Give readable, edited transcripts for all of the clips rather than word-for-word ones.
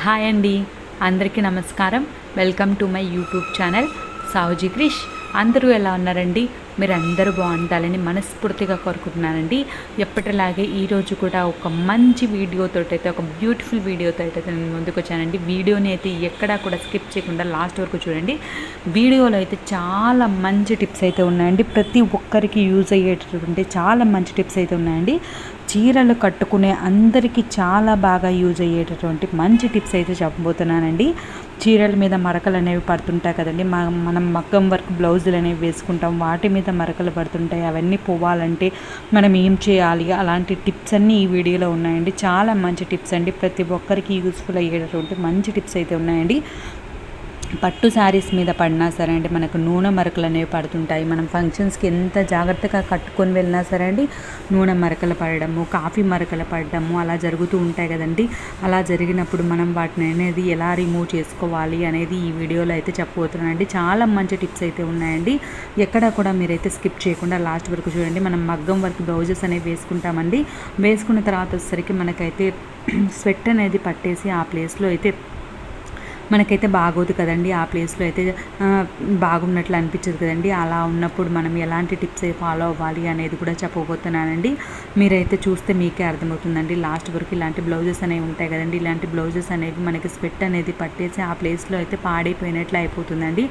Hi అండి, అందరికీ నమస్కారం. Welcome to my YouTube channel Savuji Krish. అందరూ ఎలా ఉన్నారండి? మీరు అందరూ బాగుంటాలని మనస్ఫూర్తిగా కోరుకుంటున్నానండి. ఎప్పటిలాగే ఈరోజు కూడా ఒక మంచి వీడియోతో అయితే, ఒక బ్యూటిఫుల్ వీడియోతో అయితే నేను ముందుకు వచ్చానండి. వీడియోని అయితే ఎక్కడా కూడా స్కిప్ చేయకుండా లాస్ట్ వరకు చూడండి. వీడియోలో అయితే చాలా మంచి టిప్స్ అయితే ఉన్నాయండి. ప్రతి ఒక్కరికి యూజ్ అయ్యేటటువంటి చాలా మంచి టిప్స్ అయితే ఉన్నాయండి. చీరలు కట్టుకునే అందరికీ చాలా బాగా యూజ్ అయ్యేటటువంటి మంచి టిప్స్ అయితే చెప్పబోతున్నానండి. చీరల మీద మరకలు అనేవి పడుతుంటాయి కదండి. మనం మగ్గం వర్క్ బ్లౌజులు అనేవి వేసుకుంటాం, వాటి మీద మరకలు పడుతుంటాయి. అవన్నీ పోవాలంటే మనం ఏం చేయాలి, అలాంటి టిప్స్ అన్నీ ఈ వీడియోలో ఉన్నాయండి. చాలా మంచి టిప్స్ అండి, ప్రతి ఒక్కరికి యూస్ఫుల్ అయ్యేటటువంటి మంచి టిప్స్ అయితే ఉన్నాయండి. పట్టు శారీస్ మీద పడినా సరే అండి, మనకు నూనె మరకలు అనేవి పడుతుంటాయి. మనం ఫంక్షన్స్కి ఎంత జాగ్రత్తగా కట్టుకొని వెళ్ళినా సరే అండి, నూనె మరకలు పడడము, కాఫీ మరకలు పడడము అలా జరుగుతూ ఉంటాయి కదండి. అలా జరిగినప్పుడు మనం వాటిని అనేది ఎలా రిమూవ్ చేసుకోవాలి అనేది ఈ వీడియోలో అయితే చెప్పబోతున్నానండి. చాలా మంచి టిప్స్ అయితే ఉన్నాయండి. ఎక్కడ కూడా మీరైతే స్కిప్ చేయకుండా లాస్ట్ వరకు చూడండి. మనం మగ్గం వర్క్ బ్లౌజెస్ అనేవి వేసుకుంటామండి. వేసుకున్న తర్వాత వచ్చేసరికి మనకైతే స్వెట్ అనేది పట్టేసి ఆ ప్లేస్లో అయితే మనకైతే బాగోదు కదండి. ఆ ప్లేస్లో అయితే బాగున్నట్లు అనిపించదు కదండి. అలా ఉన్నప్పుడు మనం ఎలాంటి టిప్స్ ఫాలో అవ్వాలి అనేది కూడా చెప్పబోతున్నానండి. మీరైతే చూస్తే మీకే అర్థమవుతుందండి. లాస్ట్ వరకు ఇలాంటి బ్లౌజెస్ అనేవి ఉంటాయి కదండి. ఇలాంటి బ్లౌజెస్ అనేవి మనకి స్వెట్ అనేది పట్టేసి ఆ ప్లేస్లో అయితే పాడైపోయినట్లు అయిపోతుందండి.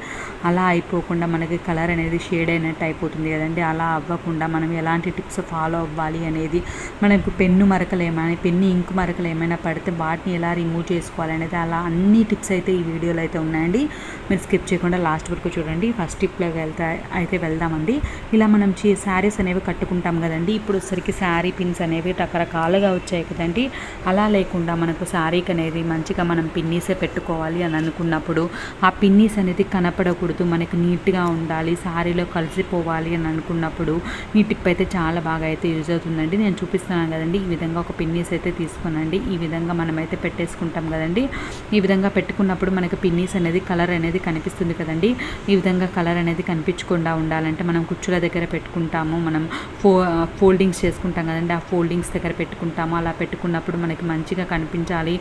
అలా అయిపోకుండా మనకి కలర్ అనేది షేడ్ అయినట్టు అయిపోతుంది కదండి. అలా అవ్వకుండా మనం ఎలాంటి టిప్స్ ఫాలో అవ్వాలి అనేది, మనకు పెన్ను మరకలు ఏమైనా, పెన్ను ఇంకు మరకలు ఏమైనా పడితే వాటిని ఎలా రిమూవ్ చేసుకోవాలి అనేది, అలా అన్ని టిప్స్ అయితే ఈ వీడియోలో అయితే ఉన్నాయండి. మీరు స్కిప్ చేయకుండా లాస్ట్ వరకు చూడండి. ఫస్ట్ టిప్లోకి వెళ్దామండి. ఇలా మనం శారీస్ అనేవి కట్టుకుంటాం కదండి. ఇప్పుడు వచ్చరికి శారీ పిన్స్ అనేవి రకరకాలుగా వచ్చాయి కదండి. అలా లేకుండా మనకు శారీకి అనేది మంచిగా మనం పిన్నీసే పెట్టుకోవాలి అని అనుకున్నప్పుడు, ఆ పిన్నీస్ అనేది కనపడకూడదు, మనకి నీట్గా ఉండాలి, శారీలో కలిసిపోవాలి అని అనుకున్నప్పుడు ఈ టిప్ అయితే చాలా బాగా అయితే యూజ్ అవుతుందండి. నేను చూపిస్తున్నాను కదండి. ఈ విధంగా ఒక పిన్నీస్ అయితే తీసుకోనండి. ఈ విధంగా మనమైతే పెట్టేసుకుంటాం కదండి. ఈ విధంగా పెట్టుకున్నప్పుడు మనకి పిన్నీస్ అనేది కలర్ అనేది కనిపిస్తుంది కదండి. ఈ విధంగా కలర్ అనేది కనిపించకుండా ఉండాలంటే మనం కుచ్చుల దగ్గర పెట్టుకుంటాము, మనం ఫోల్డింగ్స్ చేసుకుంటాం కదండి. ఆ ఫోల్డింగ్స్ దగ్గర పెట్టుకుంటాము. అలా పెట్టుకున్నప్పుడు మనకి మంచిగా కనిపించాలి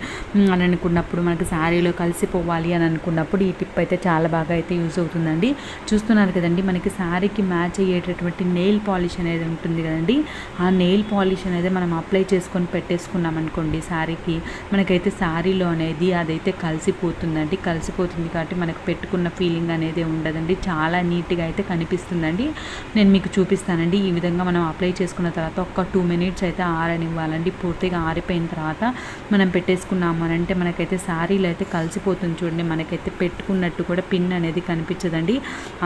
అని అనుకున్నప్పుడు, మనకి శారీలో కలిసిపోవాలి అని అనుకున్నప్పుడు ఈ టిప్ అయితే చాలా బాగా అయితే యూజ్ అవుతుందండి. చూస్తున్నారు కదండి, మనకి శారీకి మ్యాచ్ అయ్యేటటువంటి నెయిల్ పాలిష్ అనేది ఉంటుంది కదండి. ఆ నెయిల్ పాలిష్ అనేది మనం అప్లై చేసుకొని పెట్టేసుకున్నాం అనుకోండి శారీకి, మనకైతే శారీలో అనేది అదైతే కలిసిపోతుందండి. కలిసిపోతుంది కాబట్టి మనకు పెట్టుకున్న ఫీలింగ్ అనేది ఉండదండి. చాలా నీట్గా అయితే కనిపిస్తుందండి. నేను మీకు చూపిస్తానండి. ఈ విధంగా మనం అప్లై చేసుకున్న తర్వాత ఒక 2 minutes అయితే ఆరనివ్వాలండి. పూర్తిగా ఆరిపోయిన తర్వాత మనం పెట్టేసుకున్నాము అని అంటే మనకైతే శారీలో అయితే కలిసిపోతుంది చూడండి. మనకైతే పెట్టుకున్నట్టు కూడా పిన్ అనేది కనిపించదండి.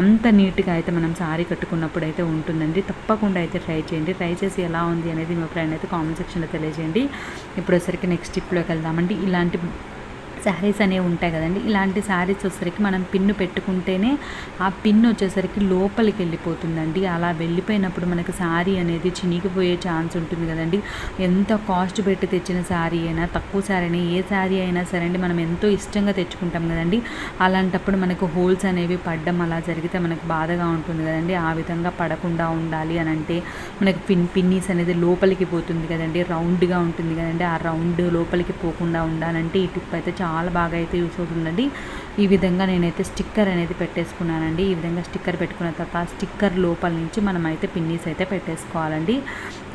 అంత నీట్గా అయితే మనం శారీ కట్టుకున్నప్పుడు అయితే ఉంటుందండి. తప్పకుండా అయితే ట్రై చేయండి. ట్రై చేసి ఎలా ఉంది అనేది మీ ఫ్రెండ్ అయితే కామెంట్ సెక్షన్లో తెలియజేయండి. ఇప్పుడు వచ్చరికి నెక్స్ట్ టిప్లోకి వెళ్దామండి. ఇలాంటి శారీస్ అనేవి ఉంటాయి కదండి. ఇలాంటి శారీస్ వచ్చేసరికి మనం పిన్ను పెట్టుకుంటేనే ఆ పిన్ వచ్చేసరికి లోపలికి వెళ్ళిపోతుందండి. అలా వెళ్ళిపోయినప్పుడు మనకి శారీ అనేది చినిగిపోయే ఛాన్స్ ఉంటుంది కదండి. ఎంత కాస్ట్ పెట్టి తెచ్చిన శారీ అయినా, తక్కువ శారీ అయినా, ఏ శారీ అయినా సరే అండి, మనం ఎంతో ఇష్టంగా తెచ్చుకుంటాం కదండి. అలాంటప్పుడు మనకు హోల్స్ అనేవి పడడం అలా జరిగితే మనకు బాధగా ఉంటుంది కదండి. ఆ విధంగా పడకుండా ఉండాలి అని అంటే మనకి పిన్నీస్ అనేది లోపలికి పోతుంది కదండి. రౌండ్గా ఉంటుంది కదండి. ఆ రౌండ్ లోపలికి పోకుండా ఉండాలంటే ఈ టిప్ అయితే చాలా బాగా అయితే యూస్ అవుతుందండి. ఈ విధంగా నేనైతే స్టిక్కర్ అనేది పెట్టేసుకున్నానండి. ఈ విధంగా స్టిక్కర్ పెట్టుకున్న తర్వాత ఆ స్టిక్కర్ లోపల నుంచి మనం అయితే పిన్నీస్ అయితే పెట్టేసుకోవాలండి.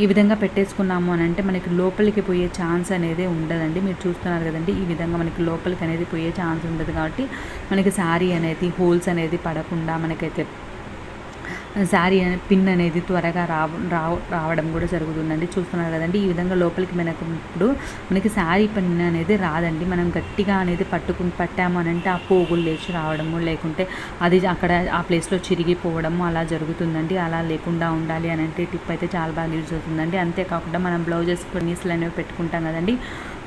ఈ విధంగా పెట్టేసుకున్నాము అని అంటే మనకి లోపలికి పోయే ఛాన్స్ అనేది ఉండదండి. మీరు చూస్తున్నారు కదండి, ఈ విధంగా మనకి లోపలికి అనేది పోయే ఛాన్స్ ఉండదు కాబట్టి మనకి శారీ అనేది హోల్స్ అనేది పడకుండా మనకైతే శారీ పిన్ అనేది త్వరగా రావడం కూడా జరుగుతుందండి. చూస్తున్నారు కదండి, ఈ విధంగా లోపలికి మనకుప్పుడు మనకి శారీ పిన్ అనేది రాదండి. మనం గట్టిగా అనేది పట్టాము అని అంటే ఆ పోగులు లేచి రావడము, లేకుంటే అది అక్కడ ఆ ప్లేస్లో చిరిగిపోవడము అలా జరుగుతుందండి. అలా లేకుండా ఉండాలి అని అంటే టిప్ అయితే చాలా బాగా యూజ్ అవుతుందండి. అంతేకాకుండా మనం బ్లౌజెస్ పిన్నీస్లు అనేవి పెట్టుకుంటాం కదండి.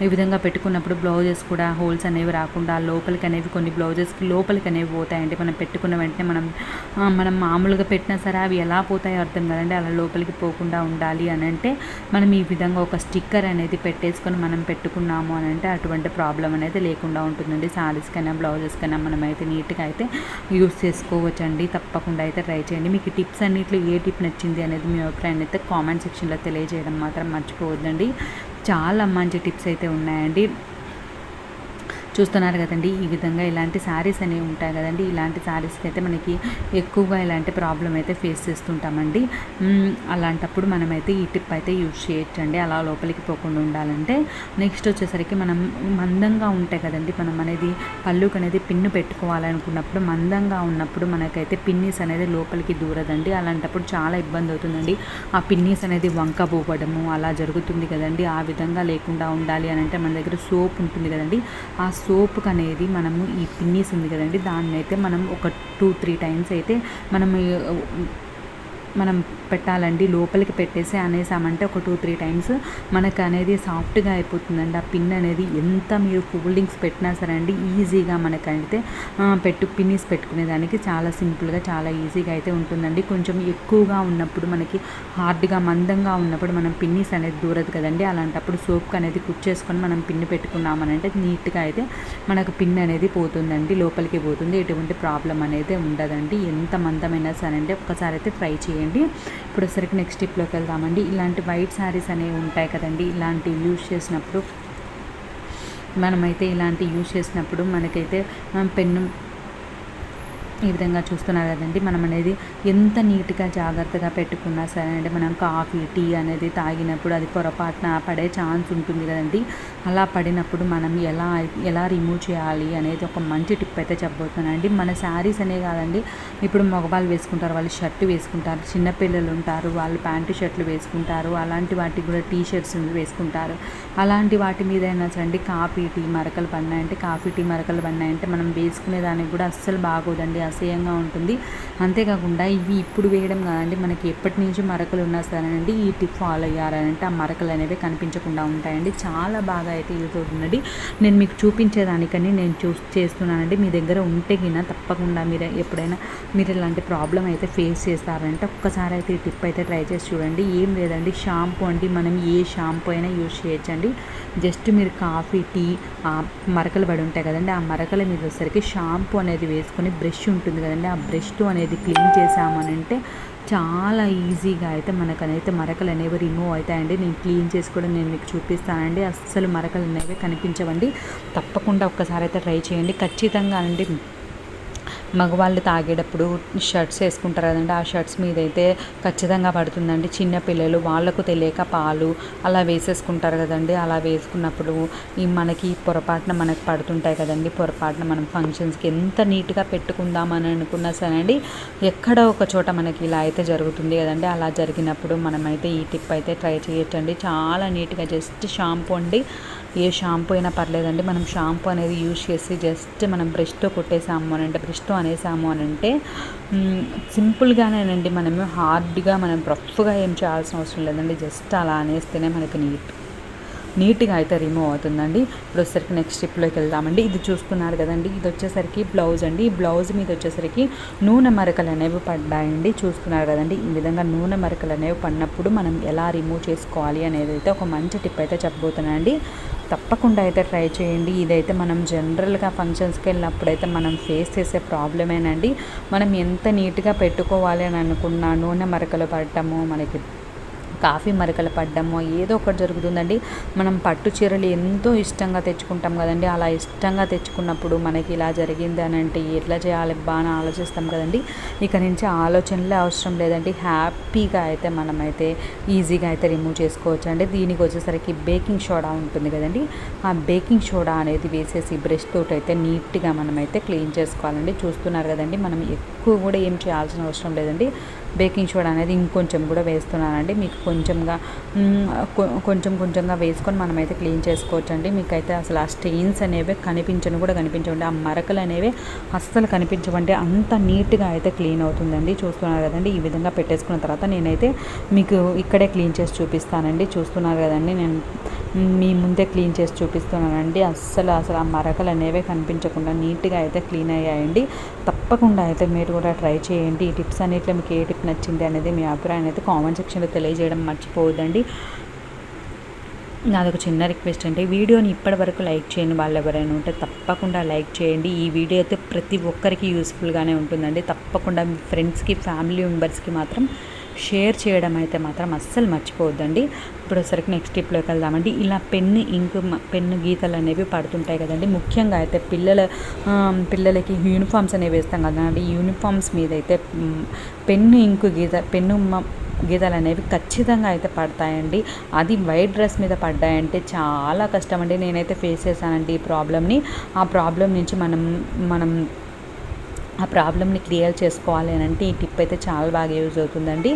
ఈ విధంగా పెట్టుకున్నప్పుడు బ్లౌజెస్ కూడా హోల్స్ అనేవి రాకుండా లోపలికి అనేవి, కొన్ని బ్లౌజెస్కి లోపలికి అనేవి పోతాయండి. మనం పెట్టుకున్న వెంటనే మనం మామూలుగా పెట్టిన సరే అవి ఎలా పోతాయో అర్థం కదండి. అలా లోపలికి పోకుండా ఉండాలి అని అంటే మనం ఈ విధంగా ఒక స్టిక్కర్ అనేది పెట్టేసుకొని మనం పెట్టుకున్నాము అని అంటే అటువంటి ప్రాబ్లం అనేది లేకుండా ఉంటుందండి. శారీస్ కైనా బ్లౌజెస్ కైనా మనం అయితే నీట్గా అయితే యూస్ చేసుకోవచ్చండి. తప్పకుండా అయితే ట్రై చేయండి. మీకు టిప్స్ అన్నింటిలో ఏ టిప్ నచ్చింది అనేది మీ అభిప్రాయాన్ని అయితే కామెంట్ సెక్షన్లో తెలియజేయడం మాత్రం మర్చిపోవద్దండి. చాలా మంచి టిప్స్ అయితే ఉన్నాయండి. చూస్తున్నారు కదండి, ఈ విధంగా ఇలాంటి శారీస్ అనేవి ఉంటాయి కదండి. ఇలాంటి శారీస్కి అయితే మనకి ఎక్కువగా ఇలాంటి ప్రాబ్లం అయితే ఫేస్ చేస్తుంటామండి. అలాంటప్పుడు మనమైతే ఈ టిప్ అయితే యూజ్ చేయొచ్చండి, అలా లోపలికి పోకుండా ఉండాలంటే. నెక్స్ట్ వచ్చేసరికి మనం మందంగా ఉంటాయి కదండి, మనం అనేది పళ్ళుకి అనేది పిన్ను పెట్టుకోవాలనుకున్నప్పుడు మందంగా ఉన్నప్పుడు మనకైతే పిన్నీస్ అనేది లోపలికి దూరదండి. అలాంటప్పుడు చాలా ఇబ్బంది అవుతుందండి. ఆ పిన్నీస్ అనేది వంక పోవడము అలా జరుగుతుంది కదండి. ఆ విధంగా లేకుండా ఉండాలి అని అంటే మన దగ్గర సోప్ ఉంటుంది కదండి, ఆ సోప్కి అనేది మనము ఈ పిన్నీస్ ఉంది కదండి, దాన్ని అయితే మనం ఒక 2-3 టైమ్స్ అయితే మనం పెట్టాలండి. లోపలికి పెట్టేసి అనేసామంటే ఒక 2-3 టైమ్స్ మనకు అనేది సాఫ్ట్గా అయిపోతుందండి. ఆ పిన్ అనేది ఎంత మీరు కూల్ పెట్టినా సరే అండి, ఈజీగా మనకైతే పిన్నీస్ పెట్టుకునేదానికి చాలా సింపుల్గా చాలా ఈజీగా అయితే ఉంటుందండి. కొంచెం ఎక్కువగా ఉన్నప్పుడు మనకి హార్డ్గా మందంగా ఉన్నప్పుడు మనం పిన్నీస్ అనేది దూరదు కదండి. అలాంటప్పుడు సోప్కి అనేది కుచ్చేసుకొని మనం పిన్ పెట్టుకున్నామనంటే నీట్గా అయితే మనకు పిన్ అనేది పోతుందండి, లోపలికి పోతుంది. ఎటువంటి ప్రాబ్లం అనేది ఉండదండి. ఎంత మందమైనా సరే అంటే ఒక్కసారి అయితే ట్రై చేయండి. ఇప్పుడు సరికి నెక్స్ట్ టిప్లోకి వెళ్దామండి. ఇలాంటి వైట్ శారీస్ అనేవి ఉంటాయి కదండి, ఇలాంటి యూజ్ చేసినప్పుడు మనకైతే పెన్ను ఈ విధంగా చూస్తున్నారు కదండి. మనం అనేది ఎంత నీట్గా జాగ్రత్తగా పెట్టుకున్నా సరే అంటే మనం కాఫీ టీ అనేది తాగినప్పుడు అది పొరపాటున పడే ఛాన్స్ ఉంటుంది కదండి. అలా పడినప్పుడు మనం ఎలా రిమూవ్ చేయాలి అనేది ఒక మంచి టిప్ అయితే చెప్పబోతున్నానండి. మన శారీస్ అనే కాదండి, ఇప్పుడు మగవాళ్ళు వేసుకుంటారు, వాళ్ళు షర్ట్ వేసుకుంటారు, చిన్నపిల్లలు ఉంటారు, వాళ్ళు ప్యాంటు షర్ట్లు వేసుకుంటారు, అలాంటి వాటికి కూడా టీ షర్ట్స్ వేసుకుంటారు. అలాంటి వాటి మీద అయినా సరే కాఫీ టీ మరకలు పడినాయంటే మనం వేసుకునే దానికి కూడా అస్సలు బాగోదండి, అసహ్యంగా ఉంటుంది. అంతేకాకుండా ఇవి ఇప్పుడు వేయడం కాదండి, మనకి ఎప్పటి నుంచి మరకలు ఉన్నా సరేనండి ఈ టిప్ ఫాలో అయ్యారంటే ఆ మరకలు అనేవి కనిపించకుండా ఉంటాయండి. చాలా బాగా అయితే యూజ్ అవుతుందండి. నేను మీకు చూపించేదానికని నేను చేస్తున్నానండి. మీ దగ్గర ఉంటే గిన తప్పకుండా ఎప్పుడైనా మీరు ఇలాంటి ప్రాబ్లం అయితే ఫేస్ చేస్తారంటే ఒక్కసారి అయితే ఈ టిప్ అయితే ట్రై చేసి చూడండి. ఏం లేదండి, షాంపూ అండి, మనం ఏ షాంపూ అయినా యూజ్ చేయొచ్చండి. జస్ట్ మీరు కాఫీ టీ మరకలు పడి ఉంటాయి కదండి, ఆ మరకల మీద వచ్చేసరికి షాంపూ అనేది వేసుకొని బ్రష్ ఉంటుంది కదండి, ఆ బ్రష్తో అనేది క్లీన్ చేసామనంటే చాలా ఈజీగా అయితే మనకనైతే మరకలు అనేవి రిమూవ్ అవుతాయండి. నేను క్లీన్ చేసి కూడా నేను మీకు చూపిస్తానండి. అస్సలు మరకలు అనేవి కనిపించవండి. తప్పకుండా ఒక్కసారి అయితే ట్రై చేయండి. ఖచ్చితంగా అండి, మగవాళ్ళు తాగేటప్పుడు షర్ట్స్ వేసుకుంటారు కదండి, ఆ షర్ట్స్ మీద అయితే ఖచ్చితంగా పడుతుందండి. చిన్నపిల్లలు వాళ్ళకు తెలియక పాలు అలా వేసేసుకుంటారు కదండి, అలా వేసుకున్నప్పుడు మనకి పొరపాటున మనకు పడుతుంటాయి కదండి. పొరపాటున మనం ఫంక్షన్స్కి ఎంత నీట్గా పెట్టుకుందామని అనుకున్నా సరే అండి, ఎక్కడో ఒక చోట మనకి ఇలా అయితే జరుగుతుంది కదండి. అలా జరిగినప్పుడు మనమైతే ఈ టిప్ అయితే ట్రై చేయొచ్చండి. చాలా నీట్గా జస్ట్ షాంపూ అండి, ఏ షాంపూ అయినా పర్లేదండి. మనం షాంపూ అనేది యూజ్ చేసి జస్ట్ మనం బ్రష్తో కొట్టేసాము అని అంటే, బ్రష్తో అనేసాము అని అంటే సింపుల్గానేనండి. మనము హార్డ్గా మనం రఫ్గా ఏం చేయాల్సిన అవసరం లేదండి. జస్ట్ అలా అనేస్తేనే మనకి నీట్గా అయితే రిమూవ్ అవుతుందండి. ఇప్పుడు వచ్చేసరికి నెక్స్ట్ స్టెప్లోకి వెళ్దామండి. ఇది చూస్తున్నారు కదండి, ఇది వచ్చేసరికి బ్లౌజ్ అండి. ఈ బ్లౌజ్ మీద వచ్చేసరికి నూనె మరకలు అనేవి పడ్డాయండి. చూస్తున్నారు కదండి, ఈ విధంగా నూనె మరకలు అనేవి పడినప్పుడు మనం ఎలా రిమూవ్ చేసుకోవాలి అనేది అయితే ఒక మంచి టిప్ అయితే చెప్పబోతున్నానండి. తప్పకుండా అయితే ట్రై చేయండి. ఇదైతే మనం జనరల్గా ఫంక్షన్స్కి వెళ్ళినప్పుడైతే మనం ఫేస్ చేసే ప్రాబ్లమేనండి. మనం ఎంత నీట్గా పెట్టుకోవాలి అని అనుకున్నా నూనె మరకలు పడటము, మనకి కాఫీ మరకలు పడ్డము ఏదో ఒకటి జరుగుతుందండి. మనం పట్టు చీరలు ఎంతో ఇష్టంగా తెచ్చుకుంటాం కదండి, అలా ఇష్టంగా తెచ్చుకున్నప్పుడు మనకి ఇలా జరిగింది అని అంటే ఎట్లా చేయాలి బాగా ఆలోచిస్తాం కదండి. ఇక నుంచి ఆలోచనలే అవసరం లేదండి, హ్యాపీగా అయితే మనమైతే ఈజీగా అయితే రిమూవ్ చేసుకోవచ్చు అండి. దీనికి వచ్చేసరికి బేకింగ్ సోడా ఉంటుంది కదండి, ఆ బేకింగ్ సోడా అనేది వేసేసి బ్రష్ తోటి అయితే నీట్గా మనమైతే క్లీన్ చేసుకోవాలండి. చూస్తున్నారు కదండి, మనం ఎక్కువ కూడా ఏం చేయాల్సిన అవసరం లేదండి. బేకింగ్ సోడా అనేది ఇంకొంచెం కూడా వేస్తున్నానండి. మీకు కొంచెంగా వేసుకొని మనమైతే క్లీన్ చేసుకోవచ్చు అండి. మీకైతే అసలు ఆ స్టెయిన్స్ అనేవి కనిపించవండి, ఆ మరకలు అనేవి అస్సలు కనిపించవండి. అంత నీట్గా అయితే క్లీన్ అవుతుందండి. చూస్తున్నారు కదండి, ఈ విధంగా పెట్టేసుకున్న తర్వాత నేనైతే మీకు ఇక్కడే క్లీన్ చేసి చూపిస్తానండి. చూస్తున్నారు కదండి, నేను మీ ముందే క్లీన్ చేసి చూపిస్తున్నానండి. అస్సలు ఆ మరకలు అనేవి కనిపించకుండా నీట్గా అయితే క్లీన్ అయ్యాయండి. తప్పకుండా అయితే మీరు కూడా ట్రై చేయండి. ఈ టిప్స్ అన్నిట్లో మీకు ఏ టిప్ నచ్చింది అనేది మీ అభిప్రాయం అయితే కామెంట్ సెక్షన్లో తెలియజేయడం మర్చిపోవద్దండి. నాదొక చిన్న రిక్వెస్ట్ అంటే, వీడియోని ఇప్పటి వరకు లైక్ చేయని వాళ్ళు ఎవరైనా ఉంటే తప్పకుండా లైక్ చేయండి. ఈ వీడియో అయితే ప్రతి ఒక్కరికి యూస్ఫుల్గానే ఉంటుందండి. తప్పకుండా మీ ఫ్రెండ్స్కి, ఫ్యామిలీ మెంబర్స్కి మాత్రం షేర్ చేయడం అయితే మాత్రం అస్సలు మర్చిపోవద్దండి. ఇప్పుడు ఒకసారికి నెక్స్ట్ టిప్లోకి వెళ్దామండి. ఇలా పెన్ను గీతలు అనేవి పడుతుంటాయి కదండి. ముఖ్యంగా అయితే పిల్లలకి యూనిఫామ్స్ అనేవి వేస్తాం కదండి. యూనిఫామ్స్ మీద అయితే పెన్ను గీతలు అనేవి ఖచ్చితంగా అయితే పడతాయండి. అది వైట్ డ్రెస్ మీద పడ్డాయంటే చాలా కష్టం అండి. నేనైతే ఫేస్ చేశానండి ఈ ప్రాబ్లమ్ని. ఆ ప్రాబ్లం నుంచి మనం ఆ ప్రాబ్లమ్ని క్లియర్ చేసుకోవాలి అని అంటే ఈ టిప్ అయితే చాలా బాగా యూజ్ అవుతుందండి.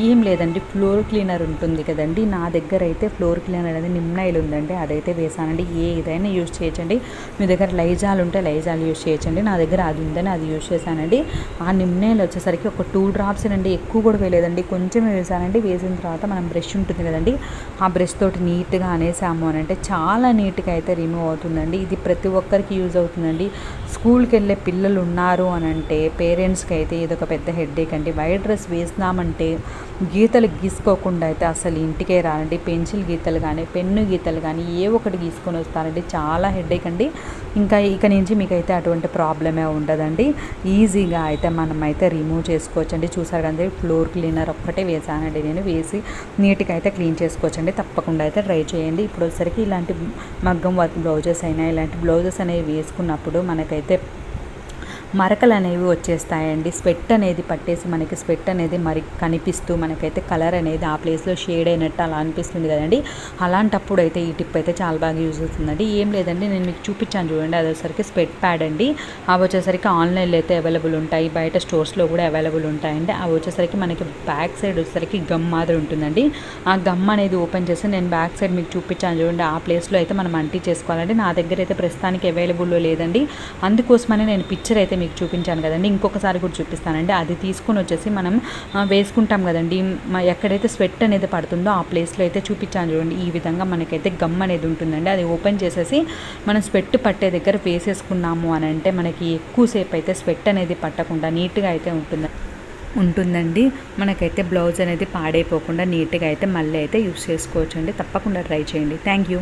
ఏం లేదండి, ఫ్లోర్ క్లీనర్ ఉంటుంది కదండి. నా దగ్గర అయితే ఫ్లోర్ క్లీనర్ అనేది నిమ్నాయిల్ ఉందండి, అదైతే వేసానండి. ఏదైనా యూజ్ చేయొచ్చండి. మీ దగ్గర లైజాల్ ఉంటే లైజాల్ యూజ్ చేయొచ్చండి. నా దగ్గర అది ఉందని అది యూజ్ చేశానండి. ఆ నిమ్నాయిల్ వచ్చేసరికి ఒక 2 drops అండి, ఎక్కువ కూడా వేయలేదండి, కొంచెమే వేసానండి. వేసిన తర్వాత మనం బ్రష్ ఉంటుంది కదండి, ఆ బ్రష్ తోటి నీట్గా అనేసాము అని అంటే చాలా నీట్గా అయితే రిమూవ్ అవుతుందండి. ఇది ప్రతి ఒక్కరికి యూజ్ అవుతుందండి. స్కూల్కి వెళ్ళే పిల్లలు ఉన్నారు అని అంటే పేరెంట్స్కి అయితే ఇదొక పెద్ద హెడ్ఏక్ అండి. వైట్ డ్రెస్ వేసినామంటే గీతలు గీసుకోకుండా అయితే అసలు ఇంటికే రానండి. పెన్సిల్ గీతలు కానీ పెన్ను గీతలు కానీ ఒకటి గీసుకొని వస్తారండి. చాలా హెడ్ఏక్ అండి. ఇక నుంచి మీకైతే అటువంటి ప్రాబ్లమే ఉండదండి. ఈజీగా అయితే మనం అయితే రిమూవ్ చేసుకోవచ్చండి. చూసారు కదా, ఫ్లోర్ క్లీనర్ ఒక్కటే వేసానండి నేను. వేసి నీట్గా అయితే క్లీన్ చేసుకోవచ్చండి. తప్పకుండా అయితే ట్రై చేయండి. ఇప్పుడు వచ్చేసరికి ఇలాంటి మగ్గం వర్క్ బ్లౌజెస్ అయినా ఇలాంటి బ్లౌజెస్ అనేవి వేసుకున్నప్పుడు మనకైతే మరకలు అనేవి వచ్చేస్తాయండి. స్వెట్ అనేది పట్టేసి మనకి స్వెట్ అనేది మరి కనిపిస్తూ మనకైతే కలర్ అనేది ఆ ప్లేస్లో షేడ్ అయినట్టు అలా అనిపిస్తుంది కదండి. అలాంటప్పుడు అయితే ఈ టిప్ అయితే చాలా బాగా యూజ్ అవుతుందండి. ఏం లేదండి, నేను మీకు చూపించాను చూడండి, అది వచ్చేసరికి స్వెట్ ప్యాడ్ అండి. అవి వచ్చేసరికి ఆన్లైన్లో అయితే అవైలబుల్ ఉంటాయి, బయట స్టోర్స్లో కూడా అవైలబుల్ ఉంటాయండి. అవి వచ్చేసరికి మనకి బ్యాక్ సైడ్ వచ్చేసరికి గమ్ మాదిరి ఉంటుందండి. ఆ గమ్ అనేది ఓపెన్ చేసి నేను బ్యాక్ సైడ్ మీకు చూపించాను చూడండి, ఆ ప్లేస్లో అయితే మనం అంటీ చేసుకోవాలండి. నా దగ్గర అయితే ప్రస్తుతానికి అవైలబుల్లో లేదండి, అందుకోసమని నేను పిక్చర్ అయితే మీకు చూపించాను కదండి. ఇంకొకసారి కూడా చూపిస్తానండి. అది తీసుకొని వచ్చేసి మనం వేసుకుంటాం కదండి, ఎక్కడైతే స్వెట్ అనేది పడుతుందో ఆ ప్లేస్లో అయితే చూపించాను చూడండి. ఈ విధంగా మనకైతే గమ్ అనేది ఉంటుందండి. అది ఓపెన్ చేసేసి మనం స్వెట్ పట్టే దగ్గర వేసేసుకున్నాము అని అంటే మనకి ఎక్కువసేపు అయితే స్వెట్ అనేది పట్టకుండా నీట్గా అయితే ఉంటుందండి. మనకైతే బ్లౌజ్ అనేది పాడైపోకుండా నీట్గా అయితే మళ్ళీ అయితే యూస్ చేసుకోవచ్చు అండి. తప్పకుండా ట్రై చేయండి. Thank you.